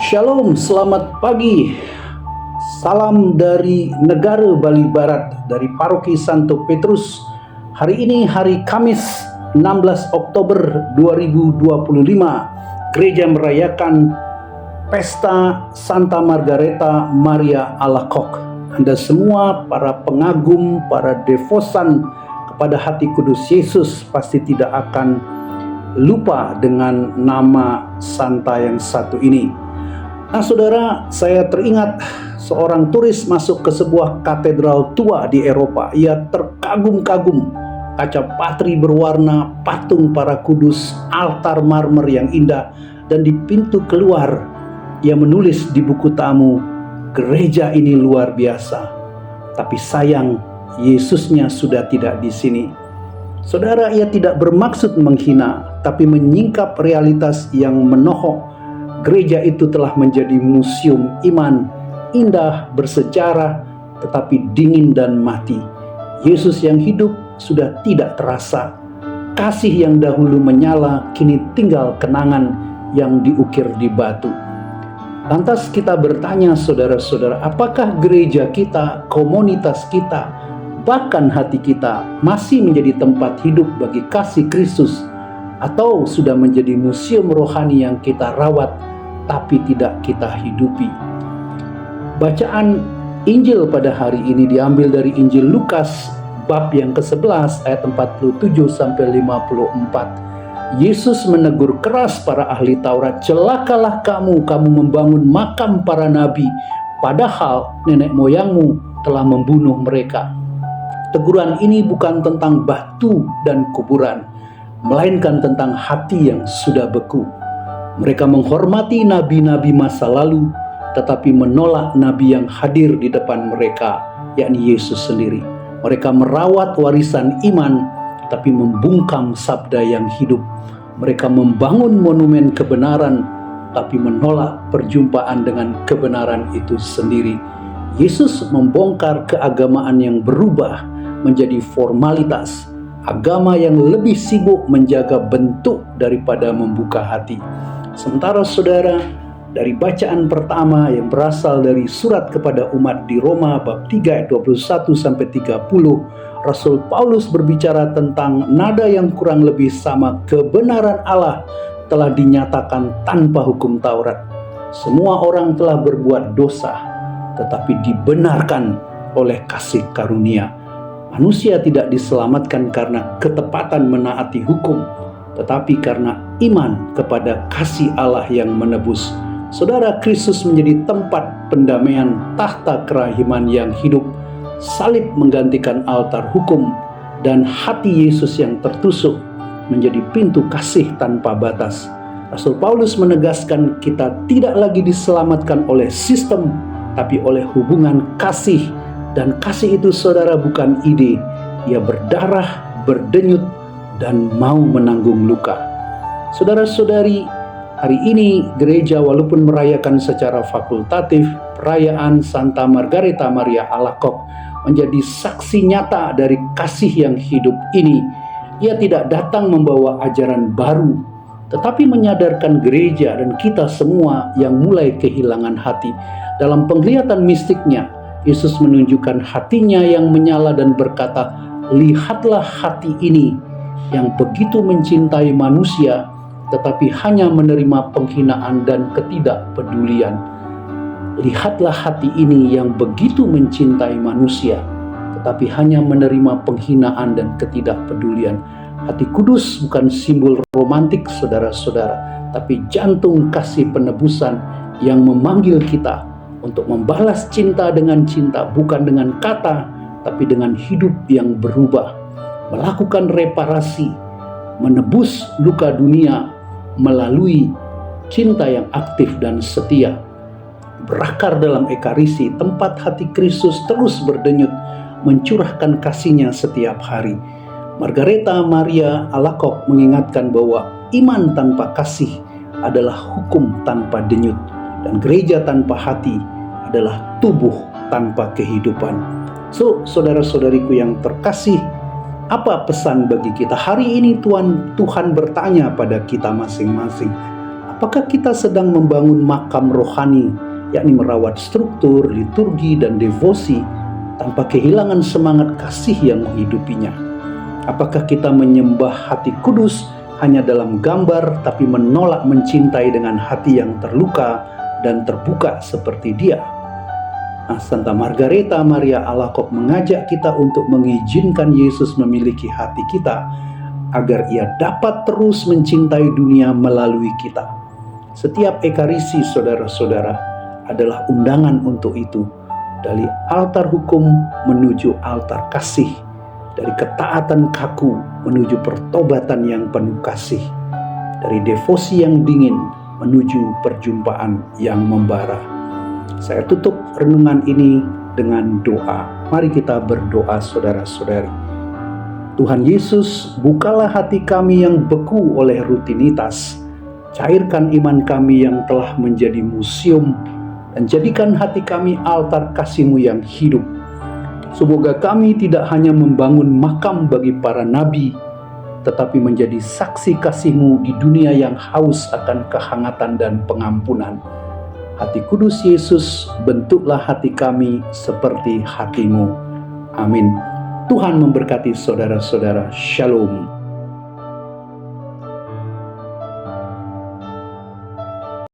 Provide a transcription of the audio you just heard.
Shalom, selamat pagi. Salam dari negara Bali Barat, dari Paroki Santo Petrus. Hari ini hari Kamis 16 Oktober 2025. Gereja merayakan Pesta Santa Margareta Maria Alacoque. Anda semua para pengagum, para devosan kepada hati kudus Yesus pasti tidak akan lupa dengan nama Santa yang satu ini. Nah saudara, saya teringat seorang turis masuk ke sebuah katedral tua di Eropa. Ia terkagum-kagum, kaca patri berwarna, patung para kudus, altar marmer yang indah, dan di pintu keluar ia menulis di buku tamu, gereja ini luar biasa. Tapi sayang, Yesusnya sudah tidak di sini. Saudara, ia tidak bermaksud menghina, tapi menyingkap realitas yang menohok. Gereja itu telah menjadi museum iman, indah, bersejarah, tetapi dingin dan mati. Yesus yang hidup sudah tidak terasa. Kasih yang dahulu menyala, kini tinggal kenangan yang diukir di batu. Lantas kita bertanya saudara-saudara, apakah gereja kita, komunitas kita, bahkan hati kita masih menjadi tempat hidup bagi kasih Kristus, atau sudah menjadi museum rohani yang kita rawat tapi tidak kita hidupi? Bacaan Injil pada hari ini diambil dari Injil Lukas bab yang ke-11 ayat 47 sampai 54. Yesus menegur keras para ahli Taurat, "Celakalah kamu membangun makam para nabi, padahal nenek moyangmu telah membunuh mereka." Teguran ini bukan tentang batu dan kuburan, melainkan tentang hati yang sudah beku. Mereka menghormati nabi-nabi masa lalu, tetapi menolak nabi yang hadir di depan mereka, yakni Yesus sendiri. Mereka merawat warisan iman, tapi membungkam sabda yang hidup. Mereka membangun monumen kebenaran, tapi menolak perjumpaan dengan kebenaran itu sendiri. Yesus membongkar keagamaan yang berubah menjadi formalitas, agama yang lebih sibuk menjaga bentuk daripada membuka hati. Sementara saudara, dari bacaan pertama yang berasal dari surat kepada umat di Roma bab 3 ayat 21 sampai 30, Rasul Paulus berbicara tentang nada yang kurang lebih sama. Kebenaran Allah telah dinyatakan tanpa hukum Taurat. Semua orang telah berbuat dosa, tetapi dibenarkan oleh kasih karunia. Manusia tidak diselamatkan karena ketepatan menaati hukum, tetapi karena iman kepada kasih Allah yang menebus. Saudara, Kristus menjadi tempat pendamaian, tahta kerahiman yang hidup. Salib menggantikan altar hukum, dan hati Yesus yang tertusuk menjadi pintu kasih tanpa batas. Rasul Paulus menegaskan kita tidak lagi diselamatkan oleh sistem, tapi oleh hubungan kasih. Dan kasih itu saudara bukan ide, ia berdarah, berdenyut, dan mau menanggung luka. Saudara-saudari, hari ini gereja walaupun merayakan secara fakultatif perayaan Santa Margareta Maria Alacoque menjadi saksi nyata dari kasih yang hidup ini. Ia tidak datang membawa ajaran baru, tetapi menyadarkan gereja dan kita semua yang mulai kehilangan hati. Dalam penglihatan mistiknya, Yesus menunjukkan hatinya yang menyala dan berkata, "Lihatlah hati ini yang begitu mencintai manusia, tetapi hanya menerima penghinaan dan ketidakpedulian. Lihatlah hati ini yang begitu mencintai manusia, tetapi hanya menerima penghinaan dan ketidakpedulian." Hati kudus bukan simbol romantik saudara-saudara, tapi jantung kasih penebusan yang memanggil kita untuk membalas cinta dengan cinta, bukan dengan kata, tapi dengan hidup yang berubah. Melakukan reparasi, menebus luka dunia melalui cinta yang aktif dan setia. Berakar dalam ekaristi, tempat hati Kristus terus berdenyut, mencurahkan kasihnya setiap hari. Margareta Maria Alacoque mengingatkan bahwa iman tanpa kasih adalah hukum tanpa denyut, dan gereja tanpa hati adalah tubuh tanpa kehidupan. So, saudara-saudariku yang terkasih, apa pesan bagi kita hari ini? Tuhan bertanya pada kita masing-masing, Apakah kita sedang membangun makam rohani, yakni merawat struktur, liturgi, dan devosi tanpa kehilangan semangat kasih yang menghidupinya? Apakah kita menyembah hati kudus hanya dalam gambar, tapi menolak mencintai dengan hati yang terluka dan terbuka seperti Dia? Santa Margareta Maria Alacoque mengajak kita untuk mengizinkan Yesus memiliki hati kita, agar Ia dapat terus mencintai dunia melalui kita. Setiap Ekaristi, saudara-saudara, adalah undangan untuk itu. Dari altar hukum menuju altar kasih, dari ketaatan kaku menuju pertobatan yang penuh kasih, dari devosi yang dingin menuju perjumpaan yang membara. Saya tutup renungan ini dengan doa. Mari kita berdoa, saudara-saudari. Tuhan Yesus, bukalah hati kami yang beku oleh rutinitas. Cairkan iman kami yang telah menjadi museum, dan jadikan hati kami altar kasih-Mu yang hidup. Semoga kami tidak hanya membangun makam bagi para nabi, tetapi menjadi saksi kasih-Mu di dunia yang haus akan kehangatan dan pengampunan. Hati kudus Yesus, bentuklah hati kami seperti hati-Mu. Amin. Tuhan memberkati saudara-saudara. Shalom.